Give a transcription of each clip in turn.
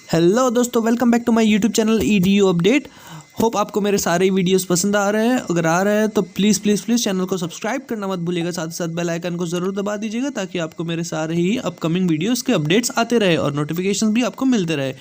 Hello दोस्तों, welcome back to my YouTube channel EDU update. Hope आपको मेरे सारे वीडियोस पसंद आ रहे हैं। अगर आ रहे हैं तो प्लीज़ प्लीज़ प्लीज़ चैनल को सब्सक्राइब करना मत भूलिएगा। साथ ही साथ बेल आइकन को ज़रूर दबा दीजिएगा ताकि आपको मेरे सारे ही अपकमिंग वीडियोस के अपडेट्स आते रहे और नोटिफिकेशन भी आपको मिलते रहे।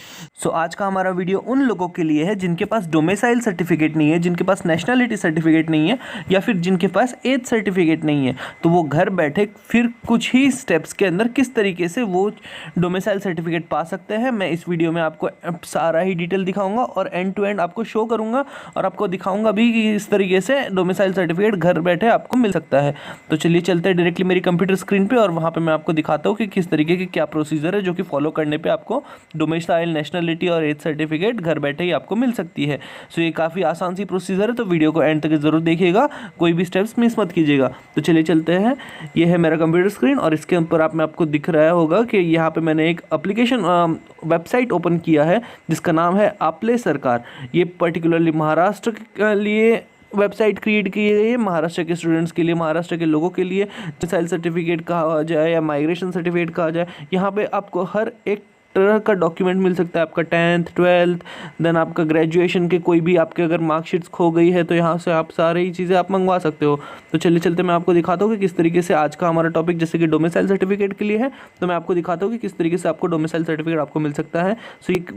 सो आज का हमारा वीडियो उन लोगों के लिए है जिनके पास डोमिसाइल सर्टिफिकेट नहीं है, जिनके पास नेशनलिटी सर्टिफिकेट नहीं है, या फिर जिनके पास एज सर्टिफिकेट नहीं है। तो वो घर बैठे फिर कुछ ही स्टेप्स के अंदर किस तरीके से वो डोमिसाइल सर्टिफिकेट पा सकते हैं, मैं इस वीडियो में आपको सारा ही डिटेल दिखाऊंगा और एंड टू एंड आपको शो करूंगा और आपको दिखाऊंगा भी कि इस तरीके से डोमिसाइल सर्टिफिकेट घर बैठे आपको मिल सकता है। तो चलिए चलते हैं डायरेक्टली मेरी कंप्यूटर स्क्रीन पे और वहाँ पे मैं आपको दिखाता हूँ कि किस तरीके की क्या प्रोसीजर है जो कि फॉलो करने पे आपको डोमिसाइल, नेशनलिटी और एज सर्टिफिकेट घर बैठे ही आपको मिल सकती है। सो ये काफ़ी आसान सी प्रोसीजर है, तो वीडियो को एंड तक ज़रूर देखिएगा, कोई भी स्टेप्स मिस मत कीजिएगा। तो चलिए चलते हैं। ये है मेरा कंप्यूटर स्क्रीन और इसके ऊपर आप में आपको दिख रहा होगा कि यहाँ पे मैंने एक एप्लीकेशन वेबसाइट ओपन किया है जिसका नाम है आपले सरकार। ये पर्टिकुलरली महाराष्ट्र के लिए वेबसाइट क्रिएट की गई है, महाराष्ट्र के स्टूडेंट्स के लिए, महाराष्ट्र के लोगों के लिए। डोमिसाइल सर्टिफिकेट कहा जाए या माइग्रेशन सर्टिफिकेट कहा जाए, यहाँ पे आपको हर एक तरह का डॉक्यूमेंट मिल सकता है। आपका 10th 12th देन आपका ग्रेजुएशन के कोई भी आपके अगर मार्कशीट्स खो गई है तो यहाँ से आप सारी ही चीज़ें आप मंगवा सकते हो। तो चलिए चलते मैं आपको दिखाता हूँ कि किस तरीके से आज का हमारा टॉपिक जैसे कि डोमिसाइल सर्टिफिकेट के लिए है, तो मैं आपको दिखाता हूँ कि किस तरीके से आपको डोमिसाइल सर्टिफिकेट आपको मिल सकता है। सो एक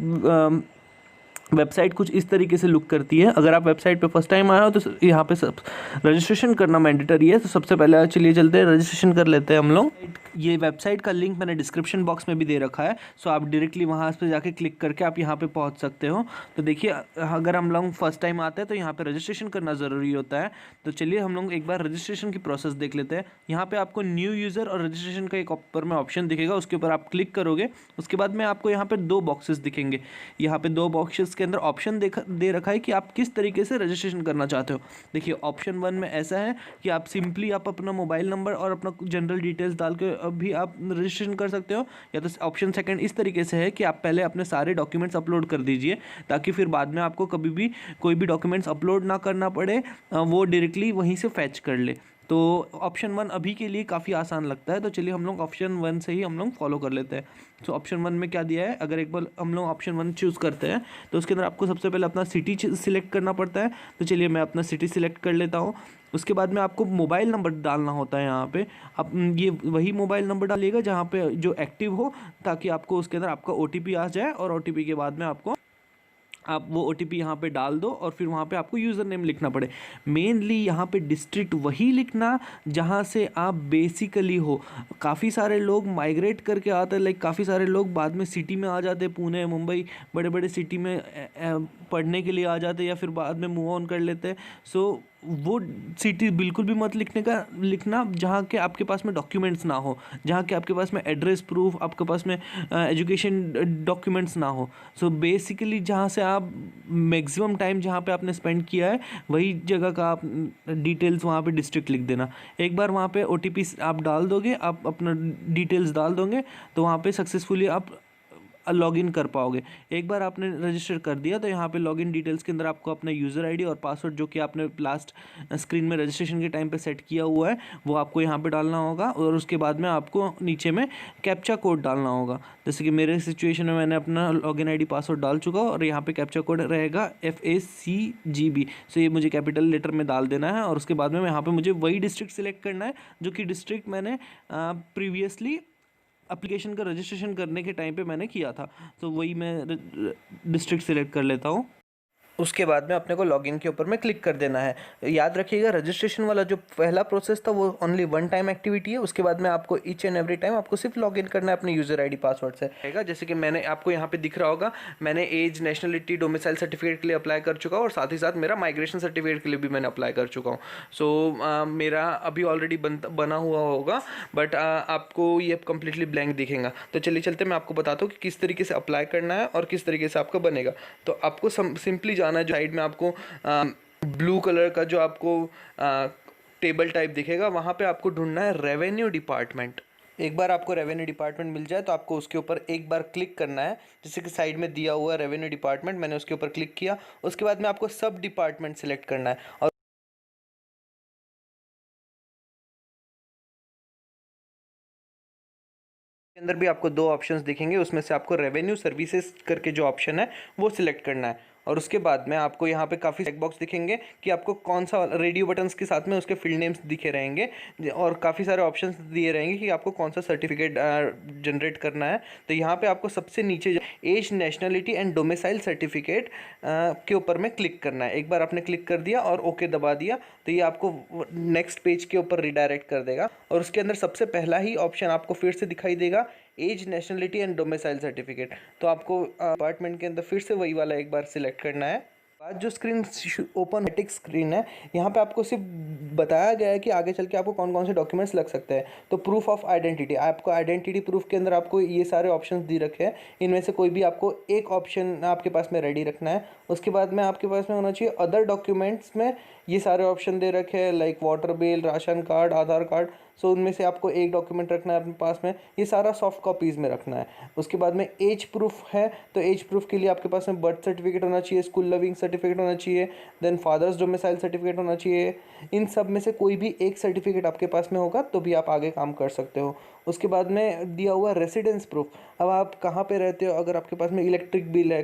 वेबसाइट कुछ इस तरीके से लुक करती है। अगर आप वेबसाइट पे फर्स्ट टाइम आए हो तो यहाँ पे सब रजिस्ट्रेशन करना मैंडेटरी है। तो सबसे पहले चलिए चलते हैं, रजिस्ट्रेशन कर लेते हैं हम लोग। ये वेबसाइट का लिंक मैंने डिस्क्रिप्शन बॉक्स में भी दे रखा है, सो आप डायरेक्टली वहाँ पे जाके क्लिक करके आप यहाँ पे पहुँच सकते हो। तो देखिए, अगर हम लोग फर्स्ट टाइम आते हैं तो यहाँ पे रजिस्ट्रेशन करना ज़रूरी होता है। तो चलिए हम लोग एक बार रजिस्ट्रेशन की प्रोसेस देख लेते हैं। यहाँ पे आपको न्यू यूज़र और रजिस्ट्रेशन का एक ऊपर में ऑप्शन दिखेगा, उसके ऊपर आप क्लिक करोगे। उसके बाद में आपको यहाँ पे दो बॉक्सेस दिखेंगे। यहाँ पे दो बॉक्सेस के अंदर ऑप्शन दे रखा है कि आप किस तरीके से रजिस्ट्रेशन करना चाहते हो। देखिए, ऑप्शन 1 में ऐसा है कि आप सिंपली आप अपना मोबाइल नंबर और अपना जनरल डिटेल्स डाल के भी आप रजिस्ट्रेशन कर सकते हो। या तो ऑप्शन सेकंड इस तरीके से है कि आप पहले अपने सारे डॉक्यूमेंट्स अपलोड कर दीजिए ताकि फिर बाद में आपको कभी भी कोई भी डॉक्यूमेंट्स अपलोड ना करना पड़े, वो डायरेक्टली वहीं से फैच कर ले। तो ऑप्शन 1 अभी के लिए काफ़ी आसान लगता है, तो चलिए हम लोग ऑप्शन 1 से ही हम लोग फॉलो कर लेते हैं। तो ऑप्शन 1 में क्या दिया है, अगर एक बार हम लोग ऑप्शन 1 चूज़ करते हैं तो उसके अंदर आपको सबसे पहले अपना सिटी सिलेक्ट करना पड़ता है। तो चलिए मैं अपना सिटी सिलेक्ट कर लेता हूँ। उसके बाद में आपको मोबाइल नंबर डालना होता है यहाँ पे। अब ये वही मोबाइल नंबर डालिएगा जहाँ पे जो एक्टिव हो, ताकि आपको उसके अंदर आपका OTP आ जाए और OTP के बाद में आपको आप वो OTP यहाँ पे डाल दो और फिर वहाँ पे आपको यूज़र नेम लिखना पड़े। मेनली यहाँ पे डिस्ट्रिक्ट वही लिखना जहाँ से आप बेसिकली हो। काफ़ी सारे लोग माइग्रेट करके आते हैं, लाइक काफ़ी सारे लोग बाद में सिटी में आ जाते हैं, पुणे मुंबई बड़े बड़े सिटी में पढ़ने के लिए आ जाते हैं या फिर बाद में मूव ऑन कर लेते हैं। सो वो सिटी बिल्कुल भी मत लिखना जहाँ के आपके पास में डॉक्यूमेंट्स ना हो, जहाँ के आपके पास में एड्रेस प्रूफ, आपके पास में एजुकेशन डॉक्यूमेंट्स ना हो। सो बेसिकली जहाँ से आप मैक्सिमम टाइम जहाँ पे आपने स्पेंड किया है वही जगह का आप डिटेल्स वहाँ पे डिस्ट्रिक्ट लिख देना। एक बार वहाँ पे OTP आप डाल दोगे, आप अपना डिटेल्स डाल दोगे तो वहाँ पे सक्सेसफुली आप लॉगिन कर पाओगे। एक बार आपने रजिस्टर कर दिया तो यहाँ पे लॉगिन डिटेल्स के अंदर आपको अपना यूज़र आईडी और पासवर्ड जो कि आपने लास्ट स्क्रीन में रजिस्ट्रेशन के टाइम पे सेट किया हुआ है वो आपको यहाँ पे डालना होगा। और उसके बाद में आपको नीचे में कैप्चा कोड डालना होगा। जैसे कि मेरे सिचुएशन में मैंने अपना लॉगिन ID पासवर्ड डाल चुका और यहाँ पे कैप्चा कोड रहेगा FACGB। सो ये मुझे कैपिटल लेटर में डाल देना है और उसके बाद में यहाँ पर मुझे वही डिस्ट्रिक्ट सिलेक्ट करना है जो कि डिस्ट्रिक्ट मैंने प्रीवियसली एप्लीकेशन का रजिस्ट्रेशन करने के टाइम पे मैंने किया था। तो वही मैं डिस्ट्रिक्ट सिलेक्ट कर लेता हूँ। उसके बाद में अपने को लॉगिन के ऊपर में क्लिक कर देना है। याद रखिएगा, रजिस्ट्रेशन वाला जो पहला प्रोसेस था वो ओनली 1 टाइम एक्टिविटी है। उसके बाद में आपको ईच एंड एवरी टाइम आपको सिर्फ लॉगिन करना है अपने यूज़र ID पासवर्ड से रहेगा। जैसे कि मैंने आपको यहाँ पे दिख रहा होगा, मैंने एज, नेशनलिटी, डोमिसाइल सर्टिफिकेट के लिए अप्लाई कर चुका हूँ और साथ ही साथ मेरा माइग्रेशन सर्टिफिकेट के लिए भी मैंने अप्लाई कर चुका हूँ। सो मेरा अभी ऑलरेडी बना हुआ होगा, बट आपको ये कम्प्लीटली ब्लैंक दिखेगा। तो चलिए चलते मैं आपको बताता हूँ कि किस तरीके से अप्लाई करना है और किस तरीके से आपका बनेगा। तो आपको सिंपली जाना है, जो साइड में आपको ब्लू कलर का जो आपको टेबल टाइप दिखेगा वहाँ पे आपको ढूंढना है रेवेन्यू डिपार्टमेंट। एक बार आपको रेवेन्यू डिपार्टमेंट मिल जाए तो आपको उसके ऊपर एक बार क्लिक करना है। जैसे कि साइड में दिया हुआ है रेवेन्यू डिपार्टमेंट, मैंने उसके ऊपर क्लिक किया। उसके बाद में आपको सब डिपार्टमेंट सेलेक्ट करना है और अंदर भी आपको दो ऑप्शंस दिखेंगे, उसमें से आपको रेवेन्यू सर्विसेज करके जो ऑप्शन है वो सिलेक्ट करना है। और उसके बाद में आपको यहाँ पे काफ़ी चेक बॉक्स दिखेंगे कि आपको कौन सा रेडियो बटन्स के साथ में उसके फील्ड नेम्स दिखे रहेंगे और काफ़ी सारे ऑप्शंस दिए रहेंगे कि आपको कौन सा सर्टिफिकेट जनरेट करना है। तो यहाँ पे आपको सबसे नीचे age, nationality and domicile certificate के ऊपर में क्लिक करना है। एक बार आपने क्लिक कर दिया और ओके दबा दिया तो ये आपको नेक्स्ट पेज के ऊपर रिडायरेक्ट कर देगा और उसके अंदर सबसे पहला ही ऑप्शन आपको फिर से दिखाई देगा, age, nationality and domicile certificate. तो आपको अपार्टमेंट के अंदर फिर से वही वाला एक बार सिलेक्ट करना है। बाद जो स्क्रीन ओपन स्क्रीन है, यहाँ पे आपको सिर्फ बताया गया है कि आगे चल के आपको कौन कौन से डॉक्यूमेंट्स लग सकते हैं। तो प्रूफ ऑफ आइडेंटिटी, आपको आइडेंटिटी प्रूफ के अंदर आपको ये सारे ऑप्शंस दे रखे हैं, इनमें से कोई भी आपको एक ऑप्शन आपके पास में रेडी रखना है। उसके बाद में आपके पास में होना चाहिए अदर डॉक्यूमेंट्स में ये सारे ऑप्शन दे रखे हैं, like water bill, ration card, Aadhaar card. So उनमें से आपको एक डॉक्यूमेंट रखना है अपने पास में, ये सारा सॉफ्ट कॉपीज़ में रखना है। उसके बाद में एज प्रूफ है, तो एज प्रूफ के लिए आपके पास में बर्थ सर्टिफिकेट होना चाहिए, स्कूल लिविंग सर्टिफिकेट होना चाहिए, देन फादर्स डोमिसाइल सर्टिफिकेट होना चाहिए। इन सब में से कोई भी एक सर्टिफिकेट आपके पास में होगा तो भी आप आगे काम कर सकते हो। उसके बाद में दिया हुआ रेसिडेंस प्रूफ, अब आप कहाँ पे रहते हो, अगर आपके पास में इलेक्ट्रिक बिल है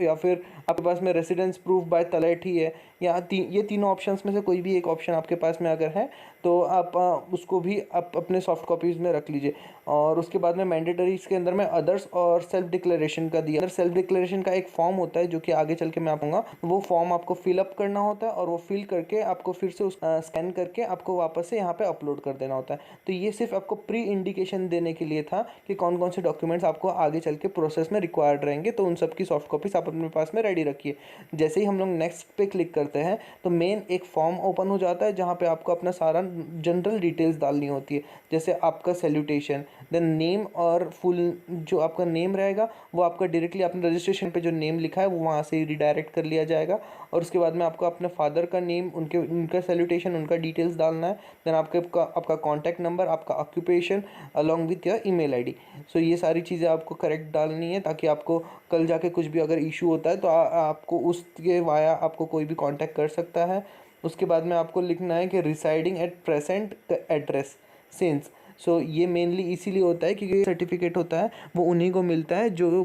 या फिर आपके पास में रेसिडेंस प्रूफ बाय तलाठी है, या ये तीनों ऑप्शंस में से कोई भी एक ऑप्शन आपके पास में अगर है तो आप उसको भी आप अपने सॉफ्ट कॉपीज़ में रख लीजिए। और उसके बाद में मैंडेटरी इसके अंदर में अदर्स और सेल्फ डिक्लेरेशन का दिया। अदर सेल्फ डिक्लेरेशन का एक फॉर्म होता है जो कि आगे चल के मैं आपको वो फॉर्म आपको फिलअप करना होता है और वो फिल करके आपको फिर से स्कैन करके आपको वापस से यहाँ पे अपलोड कर देना होता है। तो ये सिर्फ आपको प्री इंडिकेशन देने के लिए था कि कौन कौन से डॉक्यूमेंट्स आपको आगे चल के प्रोसेस में रिक्वायर्ड रहेंगे, तो उन सब की सॉफ्ट कॉपीज आप अपने पास में रेडी रखिए। जैसे ही हम लोग नेक्स्ट पे क्लिक करते हैं तो मेन एक फॉर्म ओपन हो जाता है जहाँ पे आपको अपना सारा जनरल डिटेल्स डालनी होती है, जैसे आपका सैल्यूटेशन, देन नेम और फुल जो आपका नेम रहेगा वो आपका डायरेक्टली अपने रजिस्ट्रेशन पे जो नेम लिखा है वो वहाँ से रिडायरेक्ट कर लिया जाएगा। और उसके बाद में आपको अपने फादर का नेम, उनका सैल्यूटेशन, उनका डिटेल्स डालना है। देन आपका कॉन्टैक्ट नंबर, आपका occupation along with your email ID. So ये सारी चीज़ें आपको करेक्ट डालनी है ताकि आपको कल जाके कुछ भी अगर इशू होता है तो आपको उसके वाया आपको कोई भी कांटेक्ट कर सकता है। उसके बाद में आपको लिखना है कि residing at present address since. So ये मेनली इसीलिए होता है क्योंकि सर्टिफिकेट होता है वो उन्हीं को मिलता है जो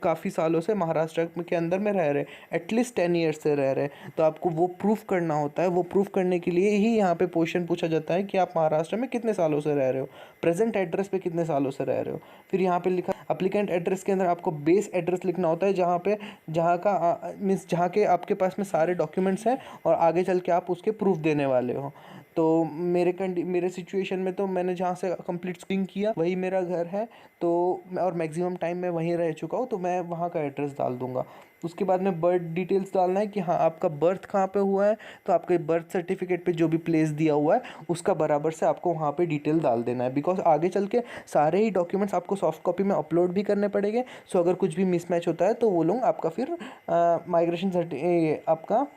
काफ़ी सालों से महाराष्ट्र के अंदर में रह रहे, एटलीस्ट 10 ईयर्स से रह रहे। तो आपको वो प्रूफ करना होता है। वो प्रूफ करने के लिए ही यहाँ पे क्वेश्चन पूछा जाता है कि आप महाराष्ट्र में कितने सालों से रह रहे हो, प्रेजेंट एड्रेस पे कितने सालों से रह रहे हो। फिर यहाँ पे लिखा अप्लीकेंट एड्रेस के अंदर आपको बेस एड्रेस लिखना होता है जहाँ के आपके पास में सारे डॉक्यूमेंट्स हैं और आगे चल के आप उसके प्रूफ देने वाले हो। तो मेरे सिचुएशन में तो मैंने जहाँ से कंप्लीट स्किंग किया वही मेरा घर है, तो और मैक्सिमम टाइम मैं वहीं रह चुका हूँ, तो मैं वहाँ का एड्रेस डाल दूँगा। उसके बाद में बर्थ डिटेल्स डालना है कि हाँ आपका बर्थ कहाँ पे हुआ है, तो आपके बर्थ सर्टिफिकेट पे जो भी प्लेस दिया हुआ है उसका बराबर से आपको वहाँ पे डिटेल डाल देना है, बिकॉज आगे चल के सारे ही डॉक्यूमेंट्स आपको सॉफ्ट कॉपी में अपलोड भी करने पड़ेंगे। सो अगर कुछ भी मिसमैच होता है तो वो लोग आपका फिर माइग्रेशन आपका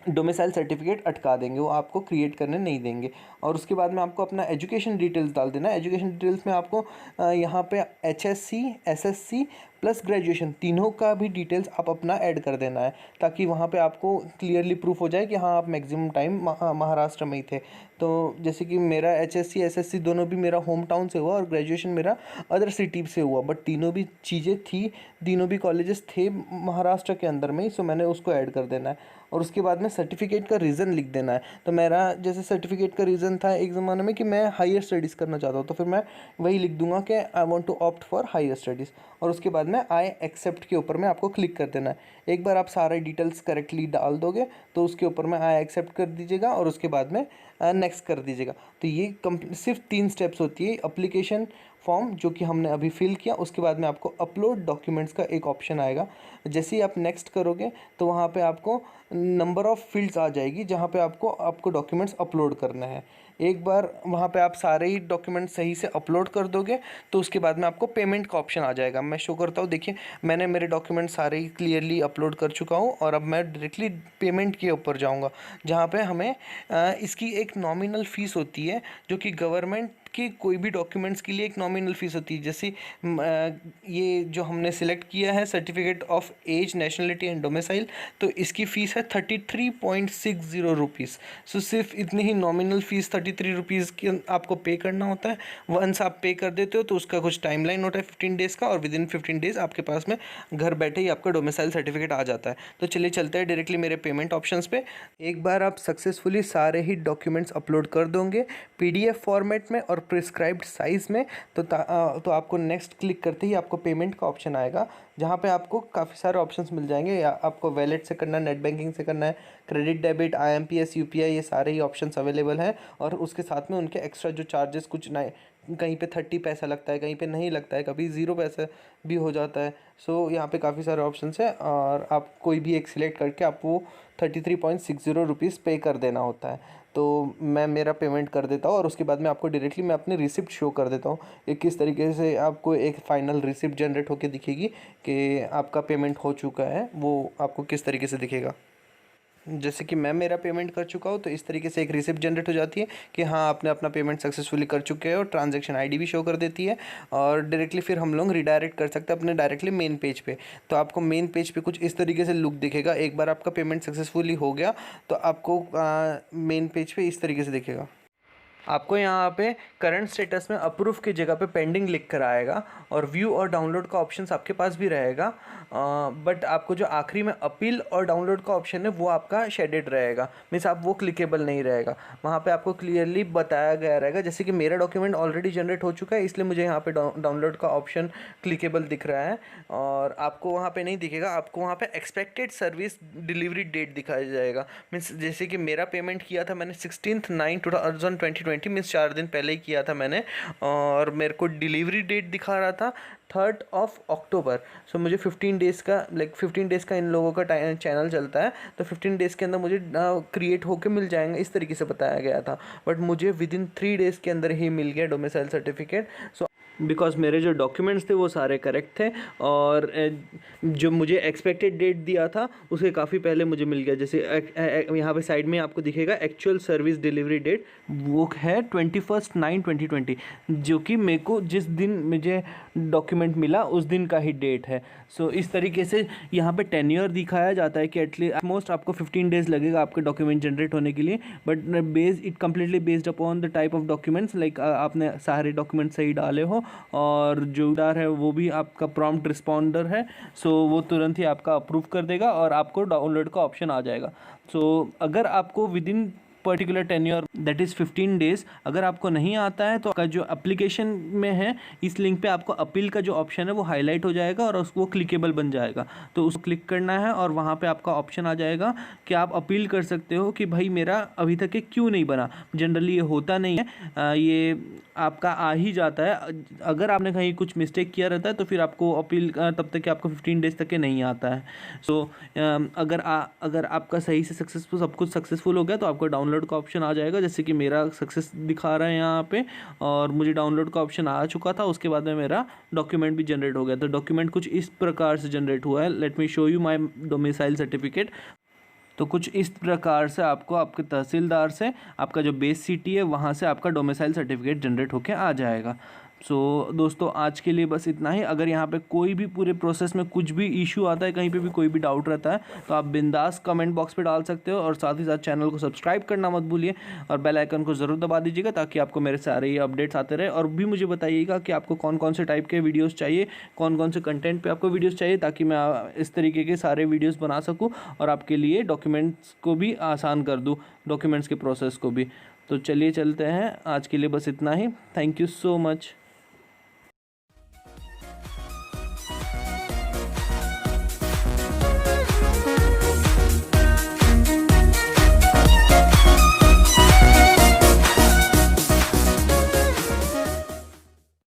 डोमिसाइल सर्टिफिकेट अटका देंगे, वो आपको क्रिएट करने नहीं देंगे। और उसके बाद में आपको अपना एजुकेशन डिटेल्स डाल देना है। एजुकेशन डिटेल्स में आपको यहाँ पे HSC, SSC प्लस ग्रेजुएशन तीनों का भी डिटेल्स आप अपना ऐड कर देना है, ताकि वहाँ पे आपको क्लियरली प्रूफ हो जाए कि हाँ आप मैक्सिमम टाइम महाराष्ट्र में ही थे। तो जैसे कि मेरा HSC, SSC दोनों भी मेरा होम टाउन से हुआ और ग्रेजुएशन मेरा अदर सिटी से हुआ, बट तीनों भी चीज़ें थी, तीनों भी कॉलेजेस थे महाराष्ट्र के अंदर में ही। सो मैंने उसको ऐड कर देना है। और उसके बाद में सर्टिफिकेट का रीज़न लिख देना है। तो मेरा जैसे सर्टिफिकेट का रीज़न था एक ज़माने में कि मैं हायर स्टडीज़ करना चाहता हूँ, तो फिर मैं वही लिख दूंगा कि I want to opt for higher studies. और उसके बाद में आई एक्सेप्ट के ऊपर में आपको क्लिक कर देना है। एक बार आप सारे डिटेल्स करेक्टली डाल दोगे तो उसके ऊपर में आई एक्सेप्ट कर दीजिएगा और उसके बाद में नेक्स्ट कर दीजिएगा। तो ये सिर्फ 3 स्टेप्स होती है। एप्लीकेशन फॉर्म जो कि हमने अभी फिल किया, उसके बाद में आपको अपलोड डॉक्यूमेंट्स का एक ऑप्शन आएगा। जैसे ही आप नेक्स्ट करोगे तो वहाँ पे आपको नंबर ऑफ़ फील्ड्स आ जाएगी जहाँ पे आपको डॉक्यूमेंट्स अपलोड करने हैं। एक बार वहाँ पे आप सारे ही डॉक्यूमेंट्स सही से अपलोड कर दोगे तो उसके बाद में आपको पेमेंट का ऑप्शन आ जाएगा। मैं शो करता हूँ, देखिए मैंने मेरे डॉक्यूमेंट्स सारे ही क्लियरली अपलोड कर चुका हूँ और अब मैं डायरेक्टली पेमेंट के ऊपर जाऊँगा, जहाँ पे हमें इसकी एक नॉमिनल फ़ीस होती है जो कि गवर्नमेंट आपके कोई भी डॉक्यूमेंट्स के लिए एक नॉमिनल फ़ीस होती है। जैसे ये जो हमने सिलेक्ट किया है certificate of age, nationality and domicile, तो इसकी फ़ीस है 33.60 रुपीज़। सो सिर्फ इतनी ही नॉमिनल फ़ीस 33 रुपीज़ की आपको पे करना होता है। वंस आप पे कर देते हो तो उसका कुछ टाइमलाइन होता है 15 डेज़ का, और विद इन 15 डेज़ आपके पास में घर बैठे ही आपका डोमिसाइल सर्टिफिकेट आ जाता है। तो चलिए चलते हैं डायरेक्टली मेरे पेमेंट ऑप्शंस पे। एक बार आप सक्सेसफुली सारे ही डॉक्यूमेंट्स अपलोड कर दोगे PDF फॉर्मेट में और प्रिस्क्राइब्ड साइज़ में, तो आपको नेक्स्ट क्लिक करते ही आपको पेमेंट का ऑप्शन आएगा, जहाँ पे आपको काफ़ी सारे ऑप्शंस मिल जाएंगे। या आपको वैलेट से करना है, नेट बैंकिंग से करना है, क्रेडिट, डेबिट, IMPS, UPI, ये सारे ही ऑप्शंस अवेलेबल हैं। और उसके साथ में उनके एक्स्ट्रा जो चार्जेस, कुछ नए कहीं पे 30 पैसा लगता है, कहीं पे नहीं लगता है, कभी 0 पैसा भी हो जाता है। सो यहाँ पे काफ़ी सारे ऑप्शंस हैं और आप कोई भी एक सिलेक्ट करके आपको 33.60 रुपीज़ पे कर देना होता है। तो मैं मेरा पेमेंट कर देता हूँ और उसके बाद में आपको डायरेक्टली मैं अपनी रिसिप्ट शो कर देता हूँ। एक किस तरीके से आपको एक फ़ाइनल रिसिप्ट जनरेट होकर दिखेगी कि आपका पेमेंट हो चुका है, वो आपको किस तरीके से दिखेगा। जैसे कि मैं मेरा पेमेंट कर चुका हूँ, तो इस तरीके से एक रिसिप्ट जनरेट हो जाती है कि हाँ आपने अपना पेमेंट सक्सेसफुली कर चुके हो, और ट्रांजैक्शन ID भी शो कर देती है। और डायरेक्टली फिर हम लोग रिडायरेक्ट कर सकते हैं अपने डायरेक्टली मेन पेज पे। तो आपको मेन पेज पे कुछ इस तरीके से लुक दिखेगा। एक बार आपका पेमेंट सक्सेसफुली हो गया तो आपको मेन पेज पे इस तरीके से दिखेगा। आपको यहाँ पे करंट स्टेटस में अप्रूव की जगह पे पेंडिंग लिख कर आएगा, और व्यू और डाउनलोड का ऑप्शन आपके पास भी रहेगा। बट आपको जो आखिरी में अपील और डाउनलोड का ऑप्शन है वो आपका शेडेड रहेगा, मीन्स आप वो क्लिकेबल नहीं रहेगा। वहाँ पे आपको क्लियरली बताया गया रहेगा। जैसे कि मेरा डॉक्यूमेंट ऑलरेडी जनरेट हो चुका है, इसलिए मुझे यहाँ पे डाउनलोड का ऑप्शन क्लिकेबल दिख रहा है, और आपको वहाँ पे नहीं दिखेगा। आपको वहाँ पे एक्सपेक्टेड सर्विस डिलीवरी डेट दिखाया जाएगा। मीन्स जैसे कि मेरा पेमेंट किया था मैंने 16/9/2020, मीन्स 4 दिन पहले ही किया था मैंने, और मेरे को डिलीवरी डेट दिखा रहा था 3rd अक्टूबर। सो मुझे 15 डेज़ का 15 डेज़ का इन लोगों का चैनल चलता है, तो 15 डेज़ के अंदर मुझे क्रिएट होके मिल जाएंगे, इस तरीके से बताया गया था। बट मुझे विद इन 3 डेज़ के अंदर ही मिल गया डोमिसाइल सर्टिफिकेट। सो बिकॉज मेरे जो डॉक्यूमेंट्स थे वो सारे करेक्ट थे, और जो मुझे एक्सपेक्टेड डेट दिया था उसके काफ़ी पहले मुझे मिल गया। जैसे यहाँ पे साइड में आपको दिखेगा एक्चुअल सर्विस डिलीवरी डेट, वो है 21/9/2020, जो कि मेरे को जिस दिन मुझे डॉक्यूमेंट मिला उस दिन का ही डेट है। सो इस तरीके से यहाँ पे टेन्योर दिखाया जाता है कि एटमोस्ट आपको 15 डेज़ लगेगा आपके डॉक्यूमेंट जनरेट होने के लिए। But it completely based upon the type of documents, like आपने सारे डॉक्यूमेंट सही डाले हो, और जो डार है वो भी आपका प्रॉम्प्ट रिस्पॉन्डर है, सो वो तुरंत ही आपका अप्रूव कर देगा और आपको डाउनलोड का ऑप्शन आ जाएगा। सो अगर आपको with in particular tenure that is 15 days अगर आपको नहीं आता है, तो आपका जो एप्लीकेशन में है इस लिंक पे आपको अपील का जो ऑप्शन है वो हाईलाइट हो जाएगा और उसको क्लिकेबल बन जाएगा। तो उसको क्लिक करना है और वहाँ पे आपका ऑप्शन आ जाएगा कि आप अपील कर सकते हो कि भाई मेरा अभी तक ये क्यों नहीं बना। जनरली ये होता नहीं है, ये आपका आ ही जाता है। अगर आपने कहीं कुछ मिस्टेक किया रहता है तो फिर आपको अपील तब तक कि आपको 15 डेज़ तक के नहीं आता है। सो अगर आपका सही से सक्सेसफुल सब कुछ सक्सेसफुल हो गया तो आपको डाउनलोड का ऑप्शन आ जाएगा। जैसे कि मेरा सक्सेस दिखा रहा है यहाँ पे, और मुझे डाउनलोड का ऑप्शन आ चुका था। उसके बाद में मेरा डॉक्यूमेंट भी जनरेट हो गया। तो डॉक्यूमेंट कुछ इस प्रकार से जनरेट हुआ है। Let me show you my domicile certificate. तो कुछ इस प्रकार से आपको आपके तहसीलदार से आपका जो बेस सिटी है वहाँ से आपका डोमिसाइल सर्टिफिकेट जनरेट होके आ जाएगा। सो दोस्तों आज के लिए बस इतना ही। अगर यहाँ पे कोई भी पूरे प्रोसेस में कुछ भी इशू आता है, कहीं पे भी कोई भी डाउट रहता है, तो आप बिंदास कमेंट बॉक्स पे डाल सकते हो। और साथ ही साथ चैनल को सब्सक्राइब करना मत भूलिए और बेल आइकन को ज़रूर दबा दीजिएगा ताकि आपको मेरे सारे ये अपडेट्स आते रहे। और भी मुझे बताइएगा कि आपको कौन कौन से टाइप के वीडियोज़ चाहिए, कौन कौन से कंटेंट पर आपको वीडियोज़ चाहिए, ताकि मैं इस तरीके के सारे वीडियोज़ बना सकूँ और आपके लिए डॉक्यूमेंट्स को भी आसान कर दूँ, डॉक्यूमेंट्स के प्रोसेस को भी। तो चलिए चलते हैं, आज के लिए बस इतना ही। Thank you so much.